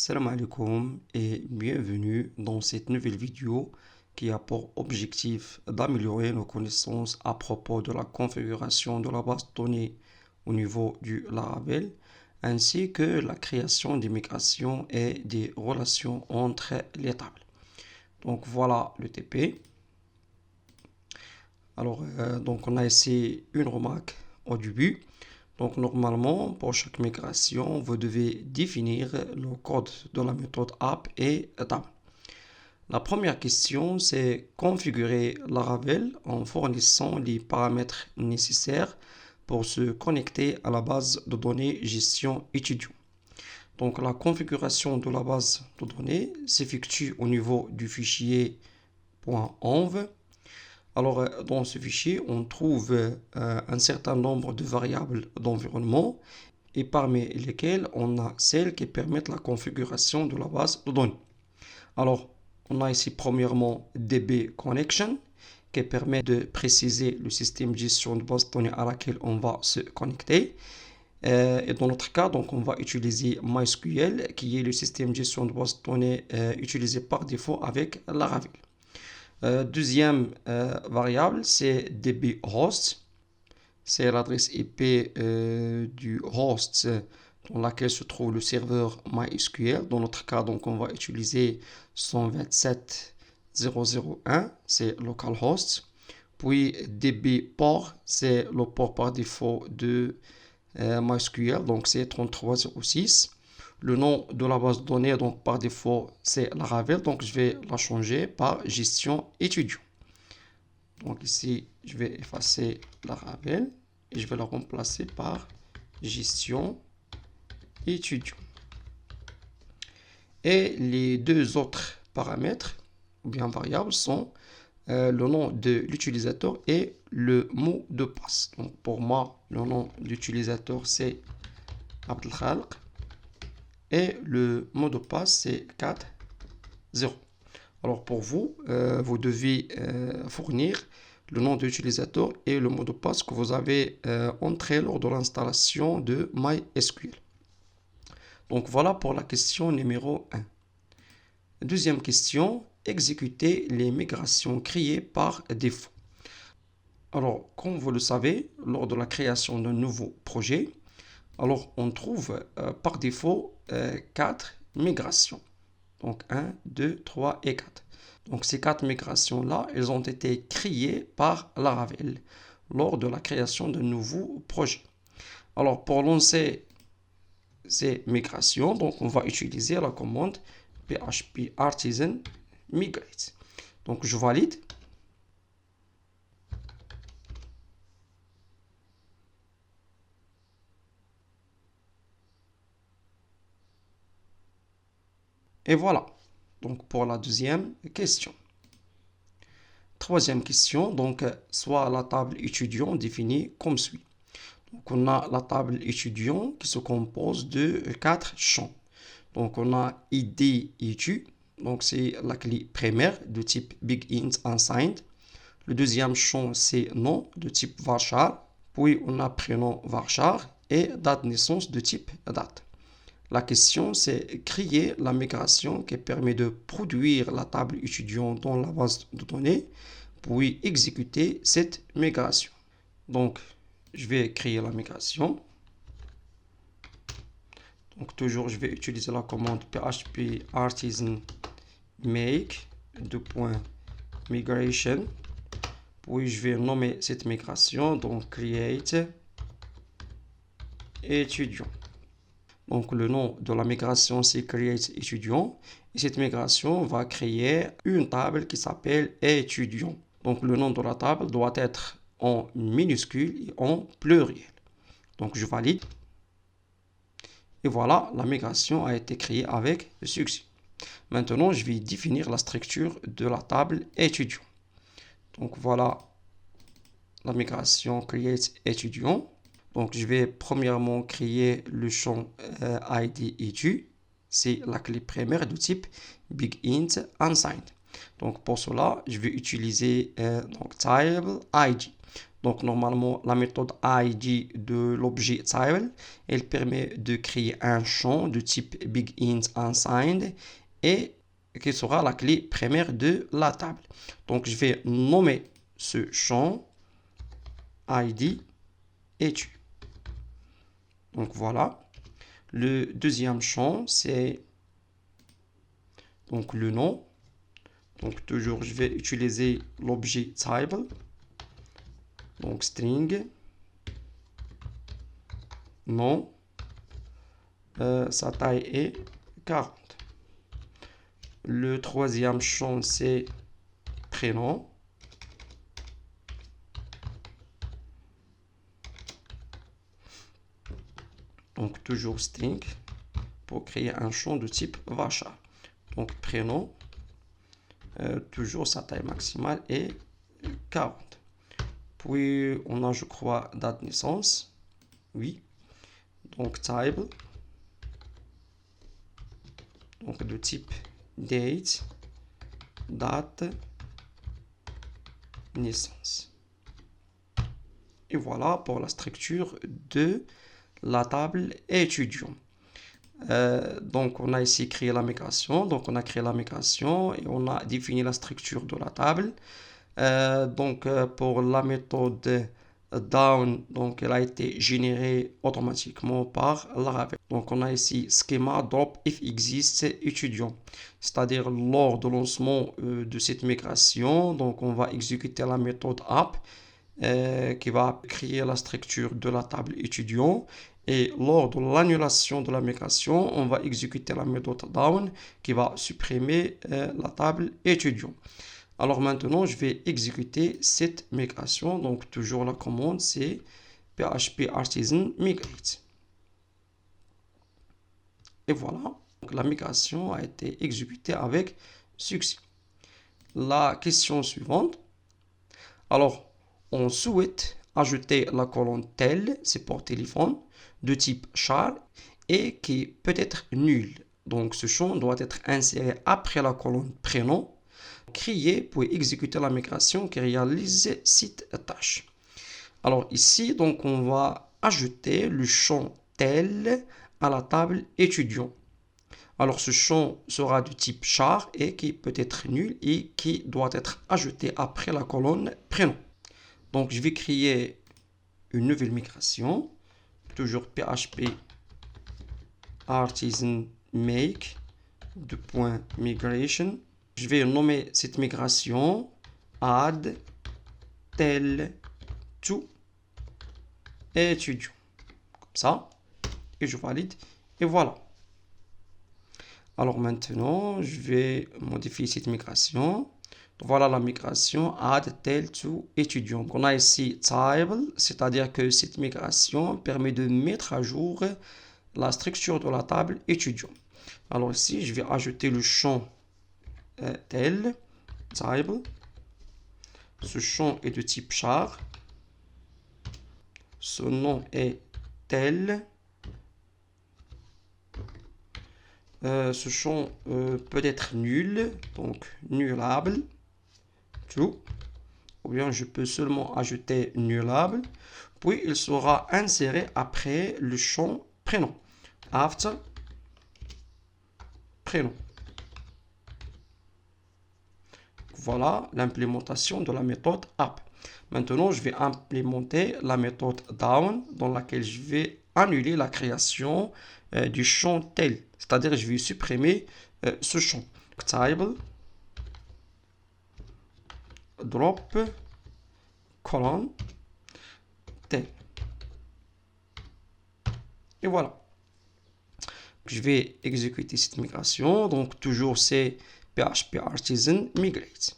Salam alaikum et bienvenue dans cette nouvelle vidéo qui a pour objectif d'améliorer nos connaissances à propos de la configuration de la base de données au niveau du Laravel ainsi que la création des migrations et des relations entre les tables. Donc voilà le TP. Donc on a ici une remarque au début. Donc normalement, pour chaque migration, vous devez définir le code de la méthode app et table. La première question, c'est configurer Laravel en fournissant les paramètres nécessaires pour se connecter à la base de données gestion étudiant. Donc la configuration de la base de données s'effectue au niveau du fichier .env. Alors, dans ce fichier, on trouve un certain nombre de variables d'environnement et parmi lesquelles on a celles qui permettent la configuration de la base de données. Alors, on a ici premièrement DB Connection qui permet de préciser le système de gestion de base de données à laquelle on va se connecter. Et dans notre cas, donc, on va utiliser MySQL qui est le système de gestion de base de données utilisé par défaut avec Laravel. Deuxième variable, c'est dbHost. C'est l'adresse IP du host dans laquelle se trouve le serveur MySQL. Dans notre cas, donc, on va utiliser 127.0.0.1, c'est localhost. Puis dbport, c'est le port par défaut de MySQL, donc c'est 33.0.6. Le nom de la base de données, donc par défaut, c'est Laravel. Donc, je vais la changer par gestion étudiant. Donc, ici, je vais effacer Laravel et je vais la remplacer par gestion étudiant. Et les deux autres paramètres, ou bien variables, sont le nom de l'utilisateur et le mot de passe. Donc, pour moi, le nom d'utilisateur, c'est Abdelkhalq. Et le mot de passe, c'est 4.0. Alors pour vous, vous devez fournir le nom de l'utilisateur et le mot de passe que vous avez entré lors de l'installation de MySQL. Donc voilà pour la question numéro 1. Deuxième question, exécuter les migrations créées par défaut. Alors, comme vous le savez, lors de la création d'un nouveau projet, alors on trouve par défaut 4 migrations. Donc 1, 2, 3 et 4. Donc ces 4 migrations-là, elles ont été créées par Laravel lors de la création d'un nouveau projet. Alors pour lancer ces migrations, donc on va utiliser la commande php artisan migrate. Donc je valide. Et voilà, donc pour la deuxième question. Troisième question, donc soit la table étudiant définie comme suit. Donc on a la table étudiant qui se compose de 4 champs. Donc on a ID étude, donc c'est la clé primaire de type BigInt unsigned. Le deuxième champ c'est nom de type varchar. Puis on a prénom varchar et date de naissance de type date. La question, c'est créer la migration qui permet de produire la table étudiant dans la base de données, puis exécuter cette migration. Donc, je vais créer la migration. Donc, toujours, je vais utiliser la commande php artisan make .migration. Puis, je vais nommer cette migration, donc create étudiant. Donc, le nom de la migration, c'est create étudiant. Et cette migration va créer une table qui s'appelle étudiant. Donc, le nom de la table doit être en minuscule et en pluriel. Donc, je valide. Et voilà, la migration a été créée avec succès. Maintenant, je vais définir la structure de la table étudiant. Donc, voilà la migration create étudiant. Donc, je vais premièrement créer le champ ID étude. C'est la clé primaire de type BigInt unsigned. Donc, pour cela, je vais utiliser donc, table ID. Donc normalement, la méthode ID de l'objet table, elle permet de créer un champ de type begins unsigned et qui sera la clé primaire de la table. Donc je vais nommer ce champ ID étude. Donc voilà. Le deuxième champ, c'est donc le nom. Donc toujours, je vais utiliser l'objet table. Donc string, nom, sa taille est 40. Le troisième champ, c'est prénom. Donc toujours string pour créer un champ de type varchar. Donc prénom, toujours sa taille maximale est 40. Puis on a, je crois, date de naissance. Oui. Donc table. Donc de type date, date, naissance. Et voilà pour la structure de la table étudiant. Donc on a ici créé la migration. Donc on a créé la migration et on a défini la structure de la table. Pour la méthode down, donc elle a été générée automatiquement par Laravel. Donc on a ici schema drop if exist étudiant, c'est-à-dire lors de lancement de cette migration, donc on va exécuter la méthode app qui va créer la structure de la table étudiant. Et lors de l'annulation de la migration, on va exécuter la méthode down qui va supprimer la table étudiant. Alors maintenant, je vais exécuter cette migration. Donc toujours la commande, c'est php artisan migrate. Et voilà, donc, la migration a été exécutée avec succès. La question suivante. Alors, on souhaite ajouter la colonne tel, c'est pour téléphone, de type char et qui peut être nul. Donc ce champ doit être inséré après la colonne prénom, créé pour exécuter la migration qui réalise cette tâche. Alors ici, donc on va ajouter le champ tel à la table étudiant. Alors ce champ sera du type char et qui peut être nul et qui doit être ajouté après la colonne prénom. Donc je vais créer une nouvelle migration, toujours php artisan make de point migration. Je vais nommer cette migration add tel to étudiant. Comme ça. Et je valide. Et voilà. Alors maintenant, je vais modifier cette migration. Voilà la migration add tel to étudiant. On a ici table, c'est-à-dire que cette migration permet de mettre à jour la structure de la table étudiant. Alors ici, je vais ajouter le champ tel, table. Ce champ est de type char. Ce nom est tel. Ce champ peut être nul, donc nullable. True. Ou bien je peux seulement ajouter nullable. Puis il sera inséré après le champ prénom. After prénom. Voilà l'implémentation de la méthode app. Maintenant, je vais implémenter la méthode down dans laquelle je vais annuler la création du champ tel. C'est-à-dire, je vais supprimer ce champ. Table drop colonne tel. Et voilà. Je vais exécuter cette migration. Donc, toujours c'est php artisan migrate.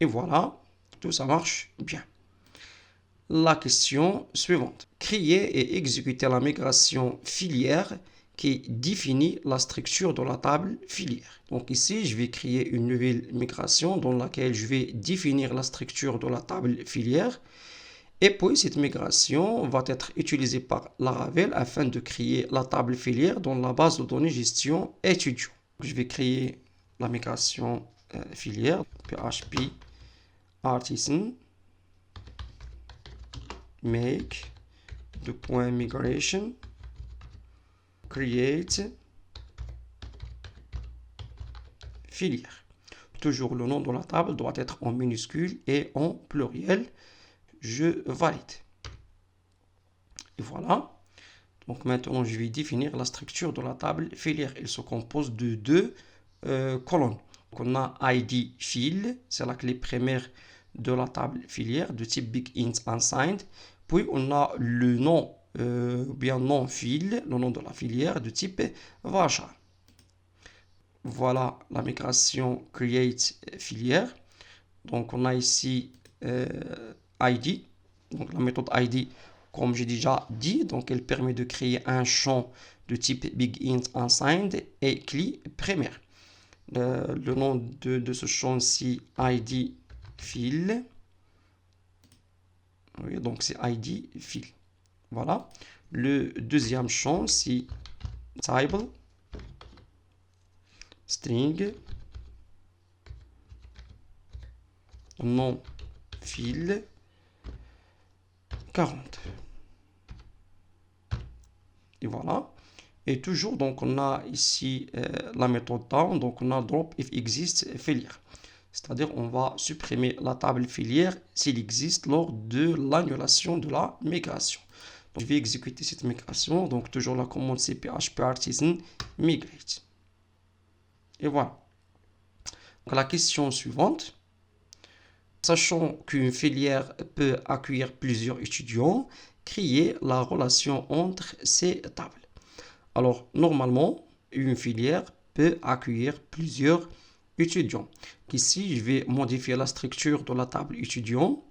Et voilà, tout ça marche bien. La question suivante. Créer et exécuter la migration filière qui définit la structure de la table filière. Donc ici, je vais créer une nouvelle migration dans laquelle je vais définir la structure de la table filière. Et puis, cette migration va être utilisée par Laravel afin de créer la table filière dans la base de données gestion étudiant. Je vais créer la migration filière, php artisan make de point migration create filière. Toujours le nom de la table doit être en minuscule et en pluriel. Je valide. Et voilà. Donc maintenant, je vais définir la structure de la table filière. Elle se compose de deux colonnes. Donc, on a ID fil, c'est la clé primaire de la table filière de type BigInt unsigned. Puis on a le nom, bien nom fil, le nom de la filière de type varchar. Voilà la migration create filière. Donc on a ici ID. Donc la méthode ID, comme j'ai déjà dit, donc elle permet de créer un champ de type BigInt unsigned et clé primaire. Le nom de ce champ-ci, ID fil. Oui, donc c'est ID fil. Voilà. Le deuxième champ, c'est table string nom fil 40. Et voilà. Et toujours, donc, on a ici la méthode down. Donc, on a drop if exists filière. C'est-à-dire, on va supprimer la table filière s'il existe lors de l'annulation de la migration. Donc, je vais exécuter cette migration. Donc, toujours la commande cphp artisan migrate. Et voilà. Donc, la question suivante. Sachant qu'une filière peut accueillir plusieurs étudiants, créer la relation entre ces tables. Alors, normalement, une filière peut accueillir plusieurs étudiants. Ici, je vais modifier la structure de la table étudiant.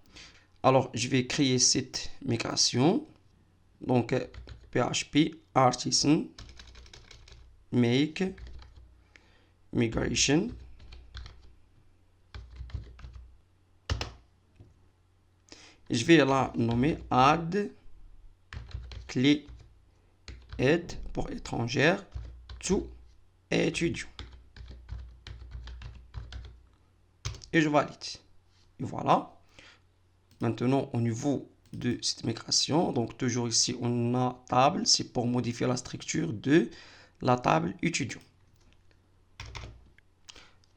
Alors, je vais créer cette migration. Donc, PHP artisan make migration. Je vais la nommer add clé aide pour étrangère to étudiant. Et je valide. Et voilà. Maintenant, au niveau de cette migration, donc toujours ici, on a table, c'est pour modifier la structure de la table étudiant.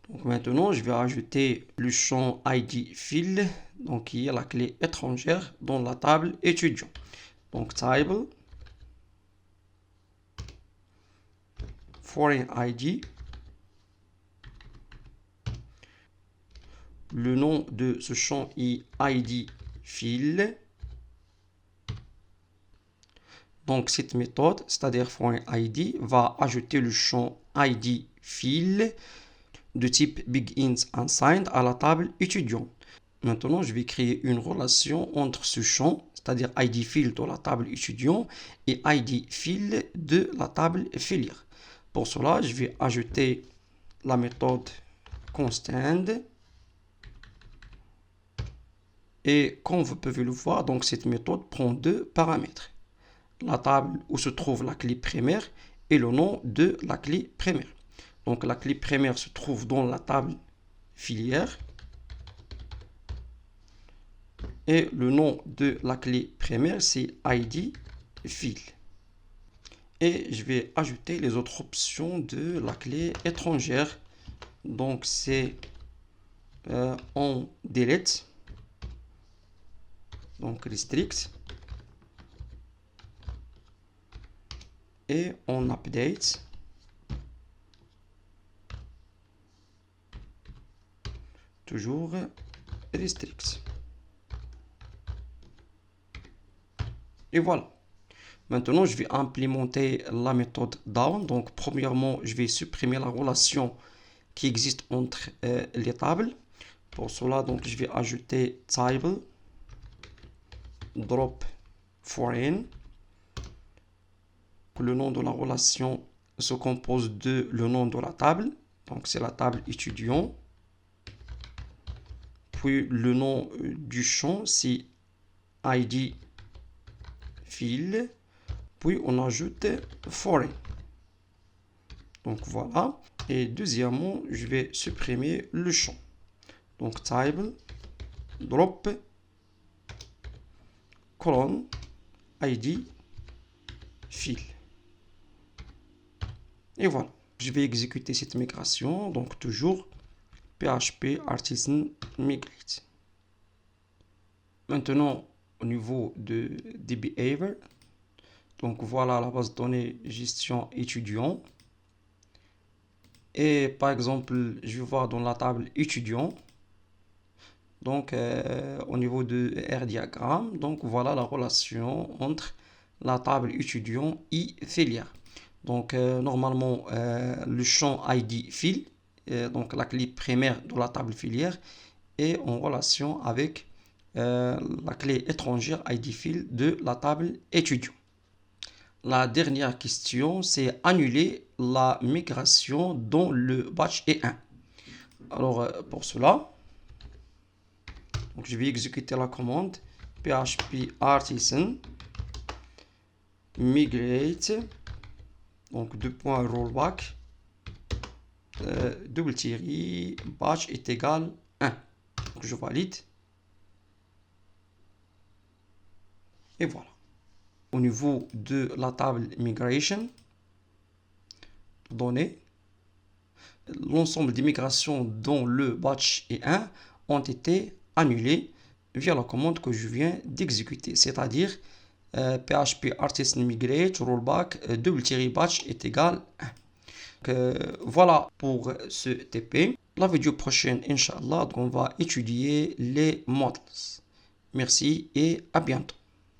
Donc maintenant, je vais ajouter le champ ID fil, donc qui est la clé étrangère dans la table étudiant. Donc table foreign ID. Le nom de ce champ est ID fil. Donc cette méthode, c'est-à-dire foreign ID, va ajouter le champ ID fil de type BigInt unsigned à la table étudiant. Maintenant, je vais créer une relation entre ce champ, c'est-à-dire ID fil de la table étudiant et ID fil de la table filière. Pour cela, je vais ajouter la méthode constant. Et comme vous pouvez le voir, donc cette méthode prend deux paramètres. La table où se trouve la clé primaire et le nom de la clé primaire. Donc la clé primaire se trouve dans la table filière. Et le nom de la clé primaire, c'est ID fil. Et je vais ajouter les autres options de la clé étrangère. Donc c'est on delete. Donc restrict. Et on update. Toujours restrict. Et voilà. Maintenant, je vais implémenter la méthode down. Donc, premièrement, je vais supprimer la relation qui existe entre les tables. Pour cela, donc, je vais ajouter table drop foreign. Le nom de la relation se compose de le nom de la table. Donc, c'est la table étudiant. Puis, le nom du champ, c'est ID fil. Puis, on ajoute foreign. Donc, voilà. Et deuxièmement, je vais supprimer le champ. Donc, table drop colonne ID fil. Et voilà, je vais exécuter cette migration. Donc toujours PHP Artisan Migrate. Maintenant, au niveau des behavior, donc voilà la base de données gestion étudiant. Et par exemple, je vais voir dans la table étudiant. Donc au niveau de R diagramme, donc voilà la relation entre la table étudiant et filière. Donc normalement le champ ID fil, donc la clé primaire de la table filière, est en relation avec la clé étrangère ID fil de la table étudiant. La dernière question, c'est annuler la migration dont le batch est 1. Alors pour cela, donc je vais exécuter la commande PHP Artisan migrate, donc rollback double tiré batch est égal 1. Donc je valide. Et voilà. Au niveau de la table migration, données, l'ensemble des migrations dont le batch est 1 ont été annulées via la commande que je viens d'exécuter, c'est-à-dire PHP Artisan migrate rollback double-batch est égal 1. Voilà pour ce TP. La vidéo prochaine, Inch'Allah, on va étudier les models. Merci et à bientôt.